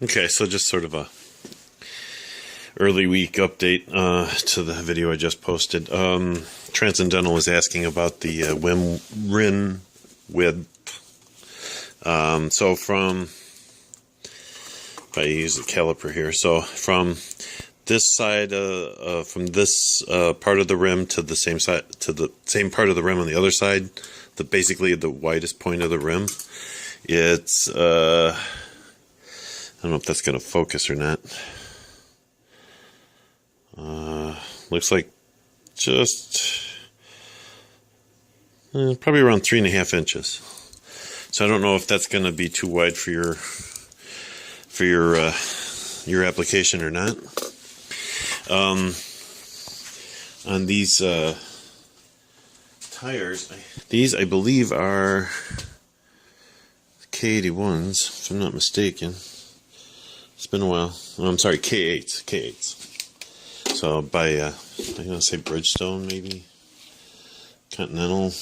Okay, so just sort of a early week update to the video I just posted. Transcendental was asking about the rim width. So from, if I use the caliper here, so from this side, from this part of the rim to the same side, to the same part of the rim on the other side, basically the widest point of the rim, it's I don't know if that's going to focus or not. Looks like just probably around 3.5 inches. So I don't know if that's going to be too wide for your application or not. On these tires, these I believe are K81s, if I'm not mistaken. It's been a while. Oh, I'm sorry, K8s. So by I'm gonna say Bridgestone, maybe Continental.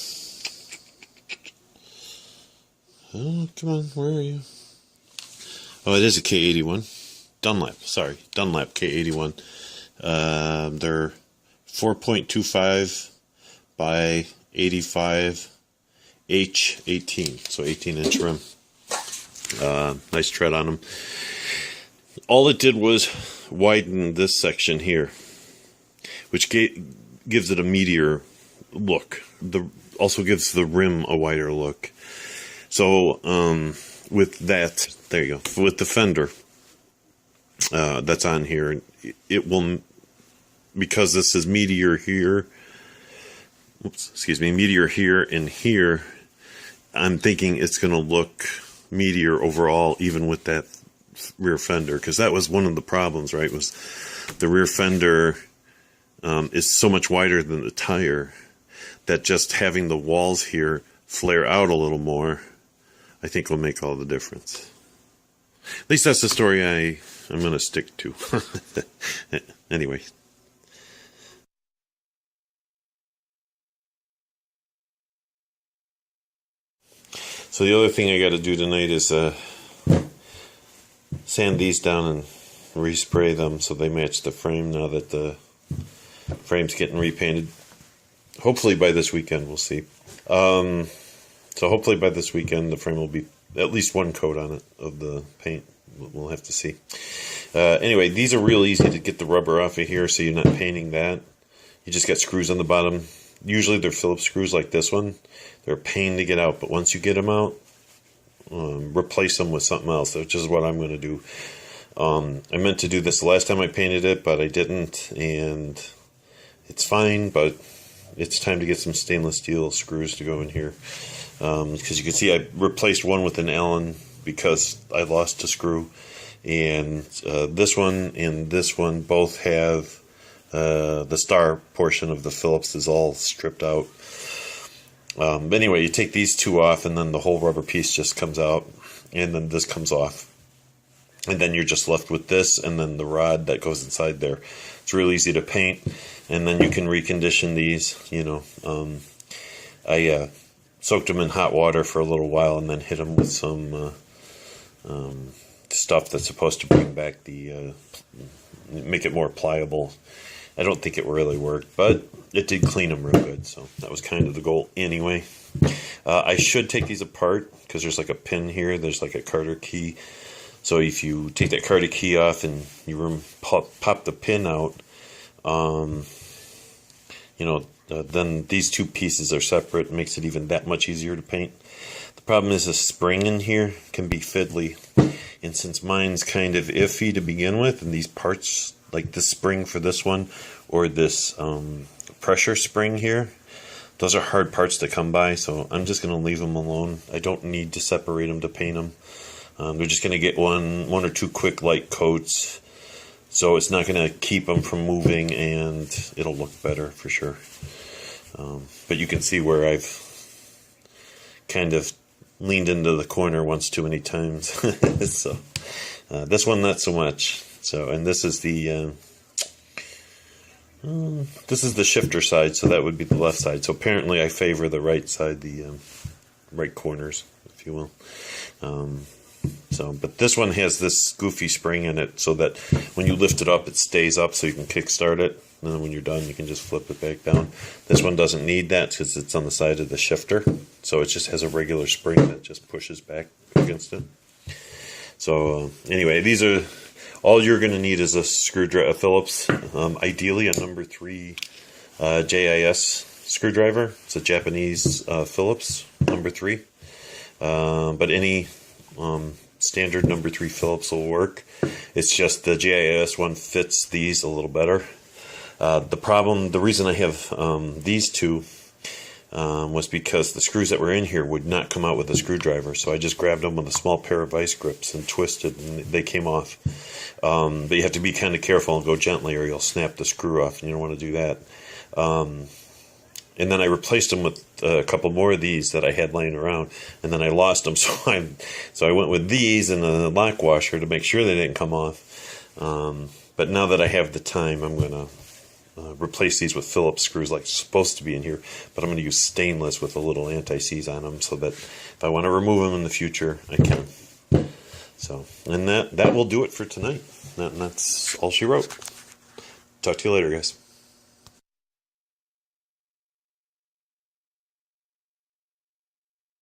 Oh, come on, where are you? Oh, it is a K81. Dunlap, sorry, Dunlap K81. They're 4.25 by 85 H18, so 18-inch rim. Nice tread on them. All it did was widen this section here, which gives it a meatier look. Also gives the rim a wider look. So with that, there you go. With the fender that's on here, it will, because this is meatier here. Meatier here and here. I'm thinking it's going to look meatier overall, even with that rear fender, because that was one of the problems, right? Was the rear fender is so much wider than the tire that just having the walls here flare out a little more, I think, will make all the difference. At least that's the story I'm going to stick to. Anyway. So the other thing I got to do tonight is sand these down and respray them so they match the frame now that the frame's getting repainted. Hopefully by this weekend, we'll see. So hopefully by this weekend the frame will be at least one coat on it of the paint. We'll have to see. Anyway, these are real easy to get the rubber off of here, so you're not painting that. You just got screws on the bottom. Usually they're Phillips screws like this one. They're a pain to get out, but once you get them out, replace them with something else, which is what I'm going to do. I meant to do this the last time I painted it, but I didn't, and it's fine, but it's time to get some stainless steel screws to go in here. Because you can see I replaced one with an Allen because I lost a screw, and this one and this one both have the star portion of the Phillips is all stripped out. But anyway, you take these two off, and then the whole rubber piece just comes out, and then this comes off. And then you're just left with this, and then the rod that goes inside there. It's real easy to paint, and then you can recondition these. You know, I soaked them in hot water for a little while, and then hit them with some stuff that's supposed to bring back make it more pliable. I don't think it really worked, but it did clean them real good, so that was kind of the goal anyway. I should take these apart, because there's like a pin here, there's like a Carter key. So if you take that Carter key off and you pop the pin out, then these two pieces are separate. It makes it even that much easier to paint. The problem is the spring in here can be fiddly, and since mine's kind of iffy to begin with, and these parts, like this spring for this one, or this pressure spring here, those are hard parts to come by, so I'm just going to leave them alone. I don't need to separate them to paint them. They're just going to get one or two quick light coats, so it's not going to keep them from moving, and it'll look better for sure. But you can see where I've kind of leaned into the corner once too many times. So this one not so much. So, and this is the shifter side, so that would be the left side. So apparently I favor the right side, the right corners, if you will. So, but this one has this goofy spring in it so that when you lift it up, it stays up so you can kickstart it. And then when you're done, you can just flip it back down. This one doesn't need that because it's on the side of the shifter. So it just has a regular spring that just pushes back against it. So anyway, these are all you're going to need is a screwdriver, a Phillips, ideally a number 3 JIS screwdriver. It's a Japanese Phillips number 3, but any standard number 3 Phillips will work. It's just the JIS one fits these a little better. The reason I have these two was because the screws that were in here would not come out with a screwdriver, so I just grabbed them with a small pair of vice grips and twisted, and they came off. But you have to be kind of careful and go gently, or you'll snap the screw off, and you don't want to do that. And then I replaced them with a couple more of these that I had laying around, and then I lost them, so I went with these and a lock washer to make sure they didn't come off. But now that I have the time, I'm going to replace these with Phillips screws like it's supposed to be in here, but I'm going to use stainless with a little anti-seize on them so that if I want to remove them in the future, I can. So, and that will do it for tonight. That's all she wrote. Talk to you later, guys.